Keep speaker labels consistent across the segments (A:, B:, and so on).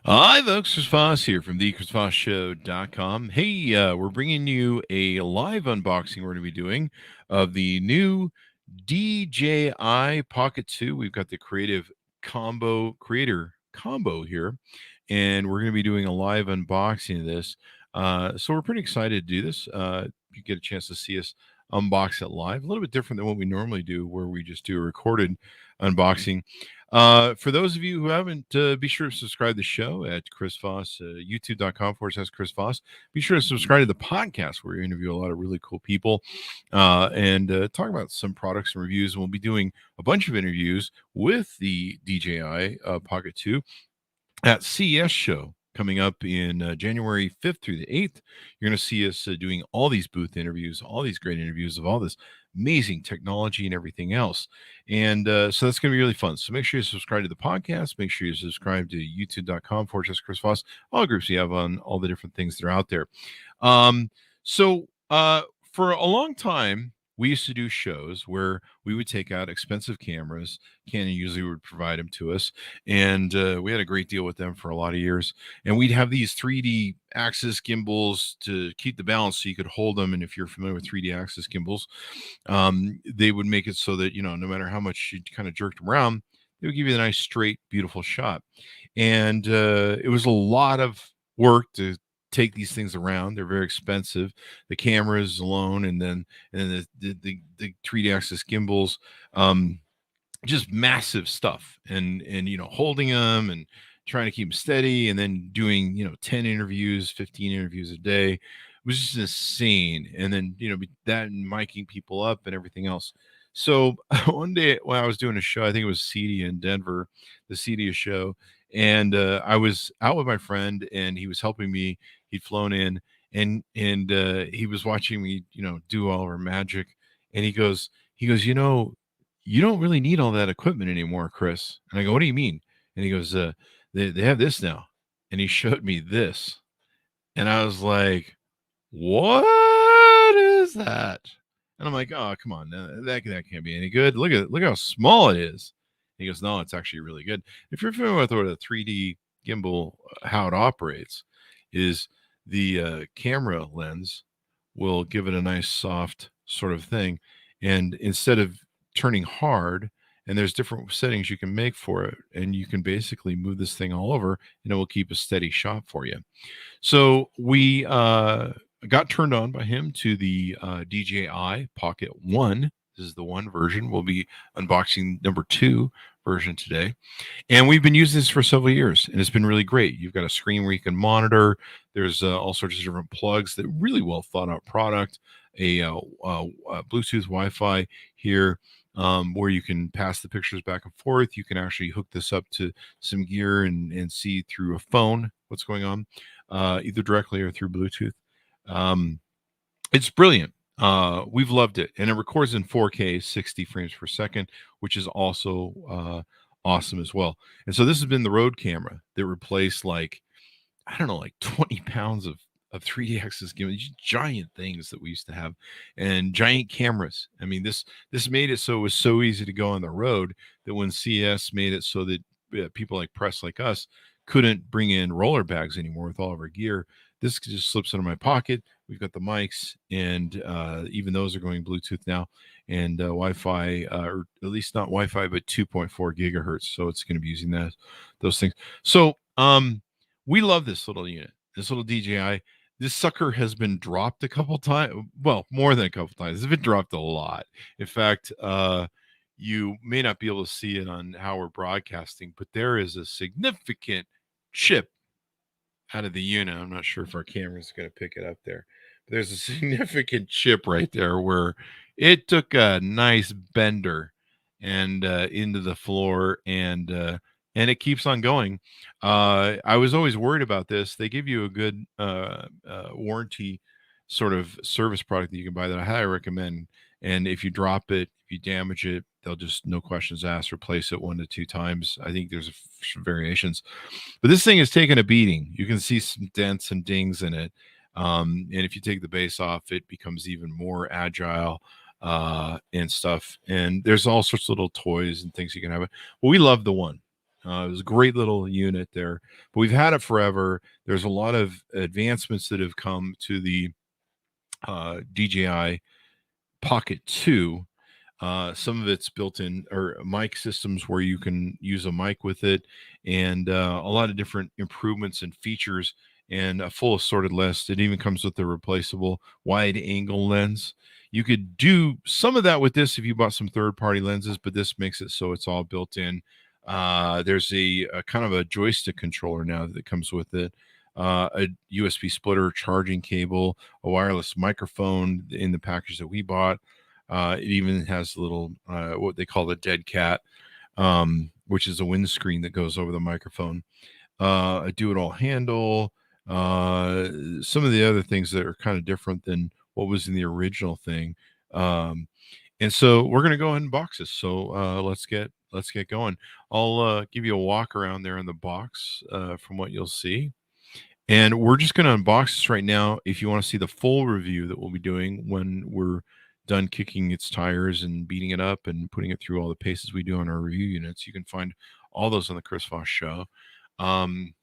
A: Hi, folks. Chris Voss here from the chrisvossshow.com. Hey, we're bringing you a live unboxing we're going to be doing of the new DJI Pocket 2. We've got the creator combo here, and we're going to be doing a live unboxing of this. So we're pretty excited to do this. You get a chance to see us unbox it live, a little bit different than what we normally do, where we just do a recorded unboxing. For those of you who haven't, be sure to subscribe to the show at Chris Voss, youtube.com/. Chris Voss. Be sure to subscribe to the podcast where we interview a lot of really cool people and talk about some products and reviews. And we'll be doing a bunch of interviews with the DJI Pocket 2 at CES show coming up in January 5th through the 8th. You're going to see us doing all these booth interviews, all these great interviews of all this amazing technology and everything else. And so that's going to be really fun. So make sure you subscribe to the podcast. Make sure you subscribe to youtube.com/Chris Voss, all groups you have on all the different things that are out there. For a long time, we used to do shows where we would take out expensive cameras. Canon usually would provide them to us, and we had a great deal with them for a lot of years. And we'd have these 3D axis gimbals to keep the balance so you could hold them. And if you're familiar with 3D axis gimbals, they would make it so that, no matter how much you kind of jerked them around, they would give you a nice, straight, beautiful shot. And it was a lot of work to take these things around. They're very expensive. The cameras alone, and then the 3D axis gimbals, just massive stuff. And holding them and trying to keep them steady, and then doing 10 interviews, 15 interviews a day. It was just insane. And then that and miking people up and everything else. So one day when I was doing a show, I think it was CEDIA in Denver, the CEDIA show, and I was out with my friend, and he was helping me. He'd flown in, and he was watching me, do all of our magic. And he goes, you don't really need all that equipment anymore, Chris. And I go, what do you mean? And he goes, they have this now. And he showed me this, and I was like, what is that? And I'm like, oh, come on, that can't be any good. Look how small it is. He goes, no, it's actually really good. If you're familiar with what a 3D gimbal, how it operates, is the camera lens will give it a nice soft sort of thing. And instead of turning hard, and there's different settings you can make for it, and you can basically move this thing all over, and it will keep a steady shot for you. So we got turned on by him to the DJI Pocket 1. This is the 1 version. We'll be unboxing number 2 version today. And we've been using this for several years, and it's been really great. You've got a screen where you can monitor. There's all sorts of different plugs. That really well thought out product. A Bluetooth Wi-Fi here, where you can pass the pictures back and forth. You can actually hook this up to some gear and see through a phone what's going on, either directly or through Bluetooth. It's brilliant. We've loved it, and it records in 4K 60 frames per second, which is also awesome as well. And so this has been the Rode camera that replaced, like 20 pounds of 3D axis gimbals, giant things that we used to have, and giant cameras. I mean, this made it so it was so easy to go on the road that when CS made it so that people like press like us couldn't bring in roller bags anymore with all of our gear, this just slips into my pocket. We've got the mics, and even those are going Bluetooth now, and Wi-Fi, or at least not Wi-Fi, but 2.4 gigahertz. So it's going to be using those things. So we love this little unit, this little DJI. This sucker has been dropped a couple times. Well, more than a couple times. It's been dropped a lot. In fact, you may not be able to see it on how we're broadcasting, but there is a significant chip out of the unit. I'm not sure if our camera is going to pick it up there, but there's a significant chip right there where it took a nice bender and into the floor, and it keeps on going. I was always worried about this. They give you a good warranty sort of service product that you can buy that I highly recommend. And if you drop it, if you damage it, they'll just, no questions asked, replace it 1 to 2 times. I think there's some variations, but this thing is taking a beating. You can see some dents and dings in it. And if you take the base off, it becomes even more agile and stuff. And there's all sorts of little toys and things you can have. Well, we love the one. It was a great little unit there, but we've had it forever. There's a lot of advancements that have come to the DJI Pocket 2. Some of it's built in or mic systems where you can use a mic with it, and a lot of different improvements and features, and a full assorted list. It even comes with a replaceable wide angle lens. You could do some of that with this if you bought some third party lenses, but this makes it so it's all built in. There's a kind of a joystick controller now that comes with it, a USB splitter, charging cable, a wireless microphone in the package that we bought. It even has a little what they call the dead cat, which is a windscreen that goes over the microphone. A do-it-all handle. Some of the other things that are kind of different than what was in the original thing. And so we're going to go ahead and box this. So let's get going. I'll give you a walk around there in the box from what you'll see. And we're just going to unbox this right now. If you want to see the full review that we'll be doing when we're done kicking its tires and beating it up and putting it through all the paces we do on our review units, you can find all those on the Chris Voss Show. You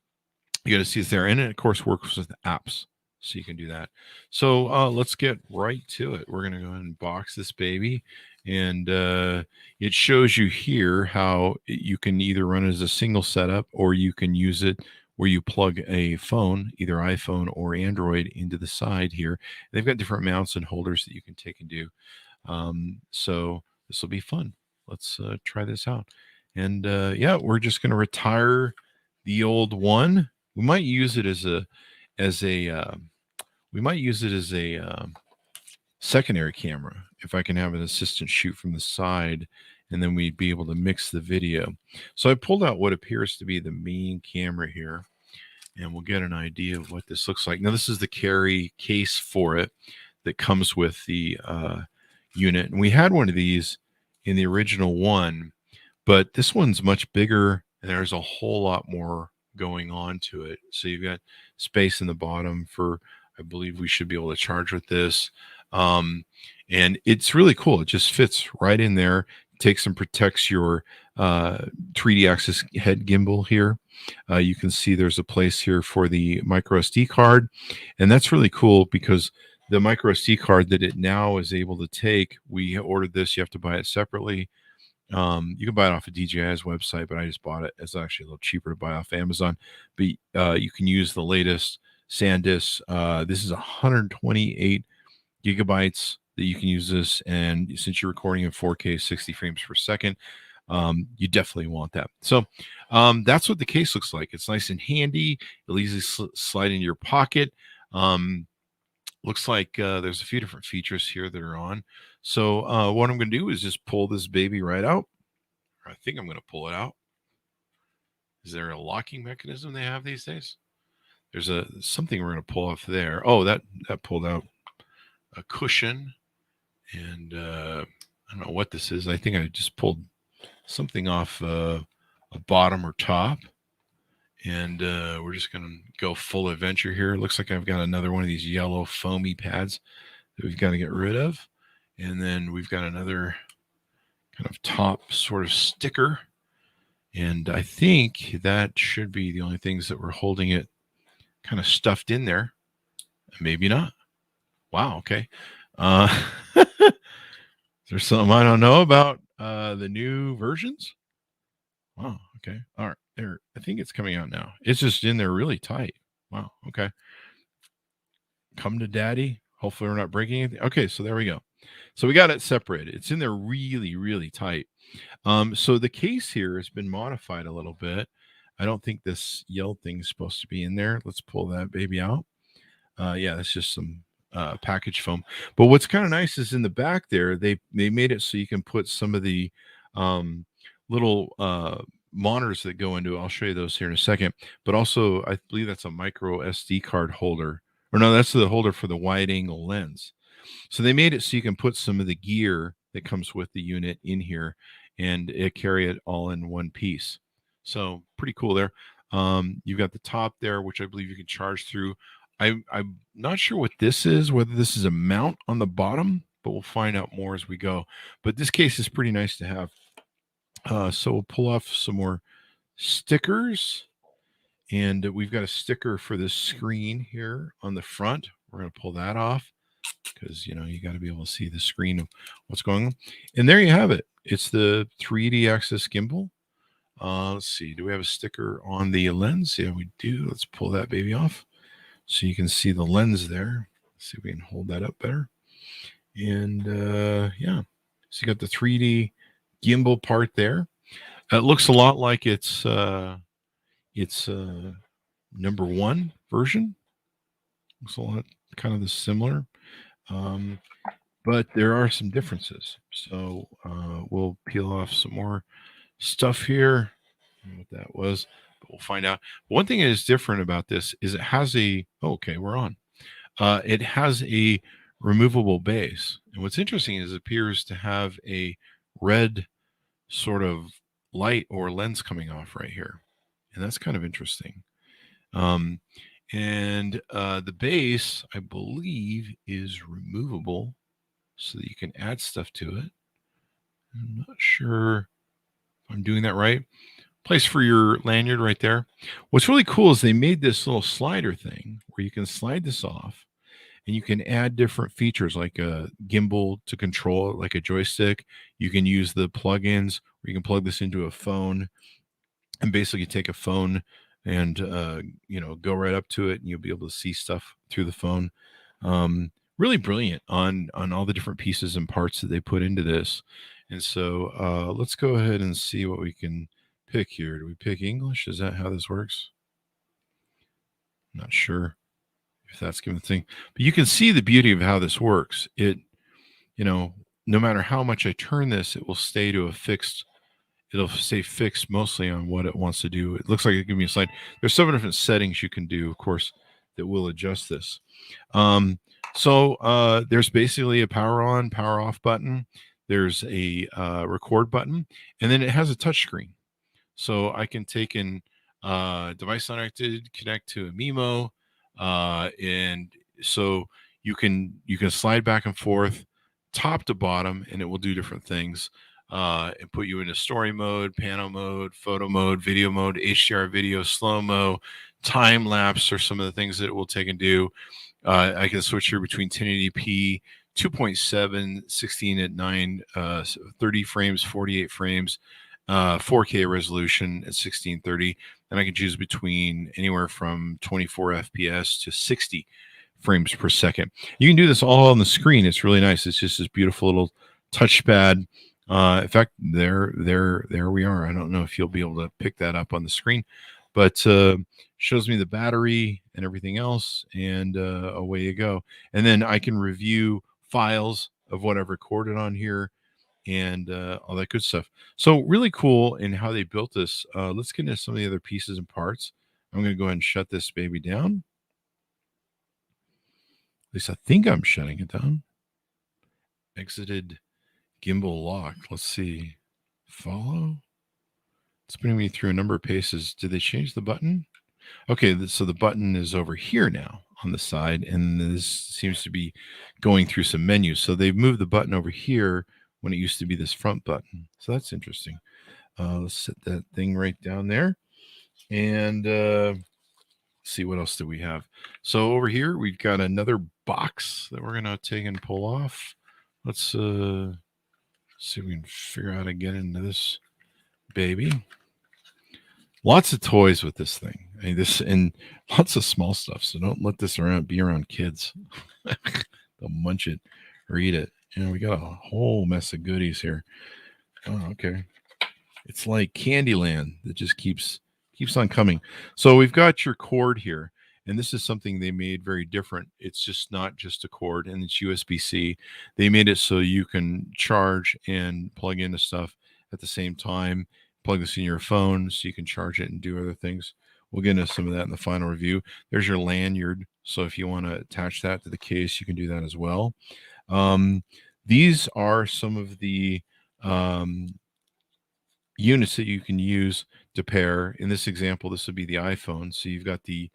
A: got to see it there. And it, of course, works with apps, so you can do that. So let's get right to it. We're going to go ahead and box this baby. And it shows you here how you can either run it as a single setup, or you can use it where you plug a phone, either iPhone or Android, into the side here. They've got different mounts and holders that you can take and do. So this will be fun. Let's try this out. And yeah, we're just going to retire the old one. We might use it as a secondary camera if I can have an assistant shoot from the side, and then we'd be able to mix the video. So I pulled out what appears to be the main camera here, and we'll get an idea of what this looks like. Now, this is the carry case for it that comes with the unit. And we had one of these in the original one, but this one's much bigger, and there's a whole lot more going on to it. So you've got space in the bottom for, I believe we should be able to charge with this. And it's really cool. It just fits right in there. Takes and protects your 3D axis head gimbal here. You can see there's a place here for the micro SD card, and that's really cool because the micro SD card that it now is able to take, we ordered this. You have to buy it separately. You can buy it off of DJI's website, but I just bought it. It's actually a little cheaper to buy off Amazon, but you can use the latest SanDisk. This is 128 gigabytes that you can use this, and since you're recording in 4K 60 frames per second, you definitely want that. So that's what the case looks like. It's nice and handy. It'll easily slide into your pocket. Looks like there's a few different features here that are on. So what I'm going to do is just pull this baby right out. I think I'm going to pull it out. Is there a locking mechanism they have these days? There's something we're going to pull off there. Oh, that pulled out a cushion. And I don't know what this is. I think I just pulled something off a bottom or top. And we're just going to go full adventure here. It looks like I've got another one of these yellow foamy pads that we've got to get rid of. And then we've got another kind of top sort of sticker. And I think that should be the only things that we're holding it kind of stuffed in there. Maybe not. Wow, okay. There's something I don't know about the new versions. Wow, okay. All right. There, I think it's coming out now. It's just in there really tight. Wow, okay. Come to daddy. Hopefully we're not breaking anything. Okay, so there we go. So we got it separated. It's in there really, really tight. So the case here has been modified a little bit. I don't think this yellow thing is supposed to be in there. Let's pull that baby out. Yeah, that's just some package foam. But what's kind of nice is in the back there, they made it so you can put some of the little monitors that go into it. I'll show you those here in a second. But also, I believe that's a micro SD card holder. Or no, that's the holder for the wide angle lens. So they made it so you can put some of the gear that comes with the unit in here and carry it all in one piece. So pretty cool there. You've got the top there, which I believe you can charge through. I'm not sure what this is, whether this is a mount on the bottom, but we'll find out more as we go. But this case is pretty nice to have. So we'll pull off some more stickers. And we've got a sticker for the screen here on the front. We're going to pull that off because, you got to be able to see the screen of what's going on. And there you have it. It's the 3D Access gimbal. Let's see. Do we have a sticker on the lens? Yeah, we do. Let's pull that baby off so you can see the lens there. Let's see if we can hold that up better. And yeah, so you got the 3D gimbal part there. It looks a lot like it's number 1 version. Looks a lot kind of similar, but there are some differences. So we'll peel off some more stuff here. I don't know what that was, but we'll find out. One thing that is different about this is it has a okay, we're on. It has a removable base, and what's interesting is it appears to have a red sort of light or lens coming off right here, and that's kind of interesting. And the base, I believe, is removable so that you can add stuff to it. I'm not sure if I'm doing that right. Place for your lanyard right there. What's really cool is they made this little slider thing where you can slide this off and you can add different features like a gimbal to control it, like a joystick. You can use the plugins where you can plug this into a phone and basically take a phone and go right up to it and you'll be able to see stuff through the phone. Really brilliant on all the different pieces and parts that they put into this. And so let's go ahead and see what we can pick here. Do we pick English? Is that how this works? I'm not sure if that's given the thing, but you can see the beauty of how this works. It, no matter how much I turn this, it will stay to a fixed. It'll stay fixed mostly on what it wants to do. It looks like it gives me a slide. There's 7 different settings you can do, of course, that will adjust this. So there's basically a power on, power off button. There's a record button, and then it has a touch screen. So I can take in device selected, connect to a Mimo, and so you can slide back and forth, top to bottom, and it will do different things. And put you into story mode, pano mode, photo mode, video mode, HDR video, slow-mo, time lapse are some of the things that it will take and do. I can switch here between 1080p, 2.7, 16 at 9, 30 frames, 48 frames, 4K resolution at 1630. And I can choose between anywhere from 24 FPS to 60 frames per second. You can do this all on the screen. It's really nice. It's just this beautiful little touchpad. In fact, there we are. I don't know if you'll be able to pick that up on the screen, but shows me the battery and everything else, and away you go. And then I can review files of what I've recorded on here and all that good stuff. So really cool in how they built this. Let's get into some of the other pieces and parts. I'm going to go ahead and shut this baby down. At least I think I'm shutting it down. Exited gimbal lock. Let's see. Follow. It's putting me through a number of paces. Did they change the button? Okay, so the button is over here now on the side, and this seems to be going through some menus. So they've moved the button over here when it used to be this front button. So that's interesting. Let's set that thing right down there. And see, what else do we have? So over here, we've got another box that we're going to take and pull off. Let's see if we can figure out how to get into this baby. Lots of toys with this thing. I mean, this and lots of small stuff. So don't let this be around kids. They'll munch it or eat it. And we got a whole mess of goodies here. Oh, okay. It's like Candyland that just keeps on coming. So we've got your cord here. And this is something they made very different. It's just not just a cord, and it's USB-C. They made it so you can charge and plug into stuff at the same time. Plug this in your phone so you can charge it and do other things. We'll get into some of that in the final review. There's your lanyard. So if you want to attach that to the case, you can do that as well. These are some of the units that you can use to pair. In this example, this would be the iPhone. So you've got the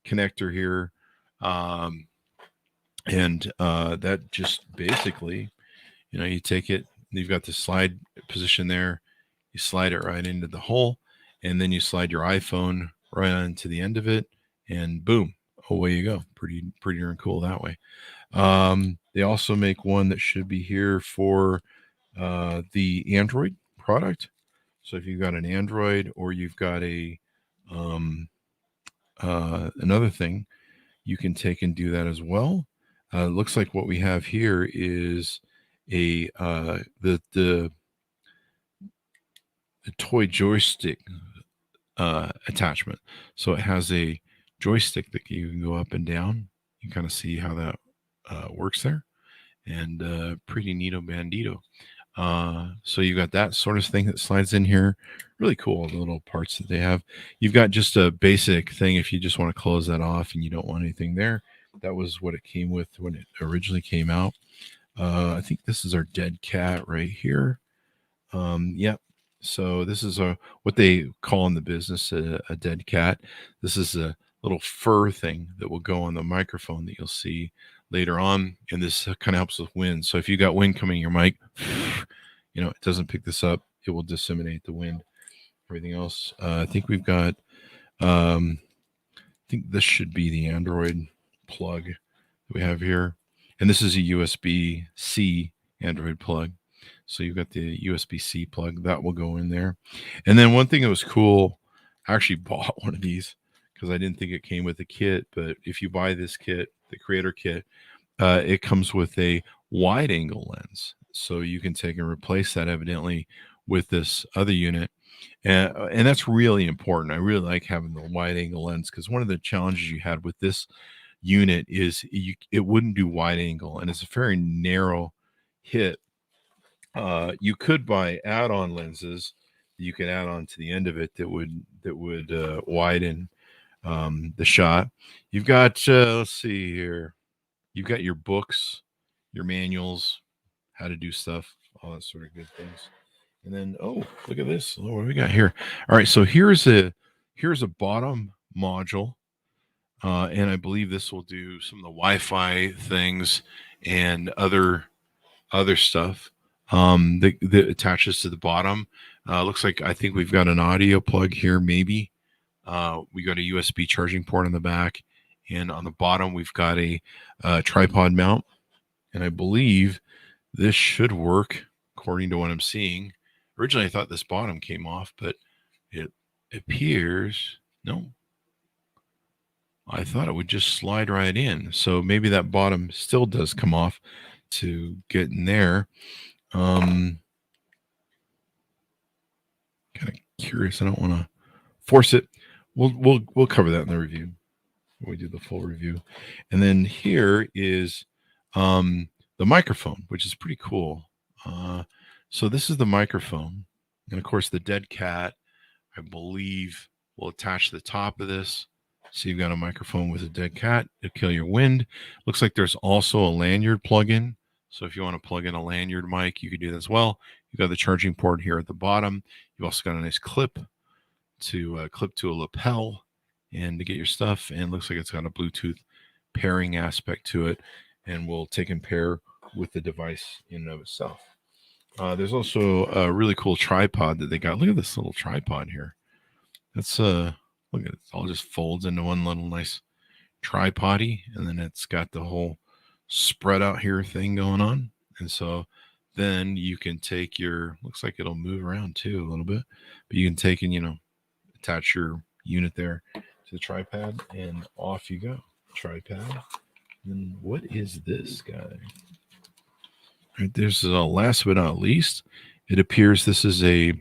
A: connector here, and that just basically, you take it, you've got the slide position there, you slide it right into the hole, and then you slide your iPhone right onto the end of it, and boom, away you go. Pretty darn cool that way. They also make one that should be here for the Android product. So if you've got an Android or you've got a another thing, you can take and do that as well. Looks like what we have here is a the toy joystick attachment. So it has a joystick that you can go up and down. You kind of see how that works there, and pretty neato bandito. So you've got that sort of thing that slides in here. Really cool, the little parts that they have. You've got just a basic thing if you just want to close that off and you don't want anything there. That was what it came with when it originally came out. I think this is our dead cat right here. Yep. So this is what they call in the business a dead cat. This is a little fur thing that will go on the microphone that you'll see later on, and this kind of helps with wind. So if you got wind coming in your mic, it doesn't pick this up. It will disseminate the wind. Everything else, I think we've got. I think this should be the Android plug that we have here, and this is a USB-C Android plug. So you've got the USB-C plug that will go in there. And then one thing that was cool, I actually bought one of these because I didn't think it came with a kit. But if you buy this kit, the creator kit, it comes with a wide angle lens. So you can take and replace that evidently with this other unit. And that's really important. I really like having the wide angle lens because one of the challenges you had with this unit is it wouldn't do wide angle. And it's a very narrow hit. You could buy add-on lenses you can add on to the end of it that would widen the shot. You've got let's see here. You've got your books, your manuals, how to do stuff, all that sort of good things. And then look at this. Oh, what do we got here? All right, so here's a bottom module. And I believe this will do some of the Wi-Fi things and other stuff that attaches to the bottom. Looks like I think we've got an audio plug here, maybe. We got a USB charging port on the back, and on the bottom we've got a tripod mount. And I believe this should work according to what I'm seeing. Originally, I thought this bottom came off, but it appears no. I thought it would just slide right in. So maybe that bottom still does come off to get in there. Kind of curious. I don't want to force it. We'll cover that in the review when we do the full review. And then here is the microphone, which is pretty cool. So this is the microphone, and of course the dead cat, I believe, will attach to the top of this. So you've got a microphone with a dead cat to kill your wind. Looks like there's also a lanyard plug-in. So if you want to plug in a lanyard mic, you can do that as well. You've got the charging port here at the bottom. You've also got a nice clip to clip to a lapel and to get your stuff. And it looks like it's got a Bluetooth pairing aspect to it, and will take and pair with the device in and of itself. There's also a really cool tripod that they got. Look at this little tripod here. That's look at it. It all just folds into one little nice tripody, and then it's got the whole spread out here thing going on. And so then you can take your, looks like it'll move around too a little bit, but you can take and attach your unit there to the tripod, and off you go. Tripod. And what is this guy? Right, there's last but not least, it appears this is a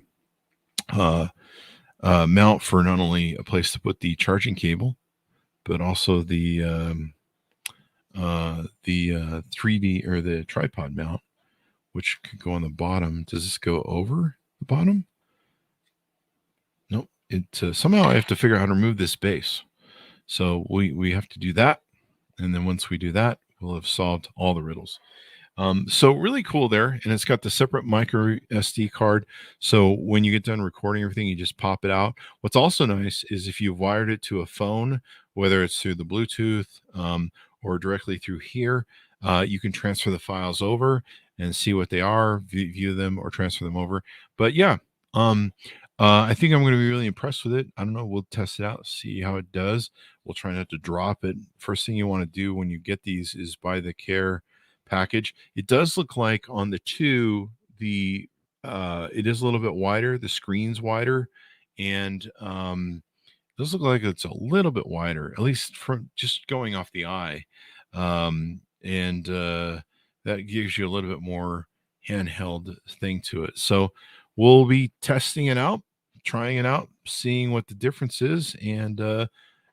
A: mount for not only a place to put the charging cable, but also the 3D or the tripod mount, which could go on the bottom. Does this go over the bottom? Nope. It somehow I have to figure out how to remove this base. So we have to do that, and then once we do that, we'll have solved all the riddles. So really cool there, and it's got the separate micro SD card. So when you get done recording everything, you just pop it out. What's also nice is if you've wired it to a phone, whether it's through the Bluetooth or directly through here, you can transfer the files over and see what they are, view them, or transfer them over. But yeah, I think I'm going to be really impressed with it. I don't know. We'll test it out, see how it does. We'll try not to drop it. First thing you want to do when you get these is buy the care package. It does look like on the two, the it is a little bit wider. The screen's wider, and it does look like it's a little bit wider, at least from just going off the eye, and that gives you a little bit more handheld thing to it. So we'll be testing it out, trying it out, seeing what the difference is, and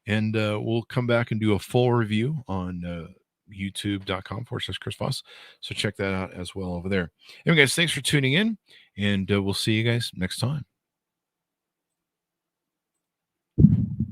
A: we'll come back and do a full review on youtube.com/Chris Voss. So check that out as well over there. Anyway, guys, thanks for tuning in, and we'll see you guys next time.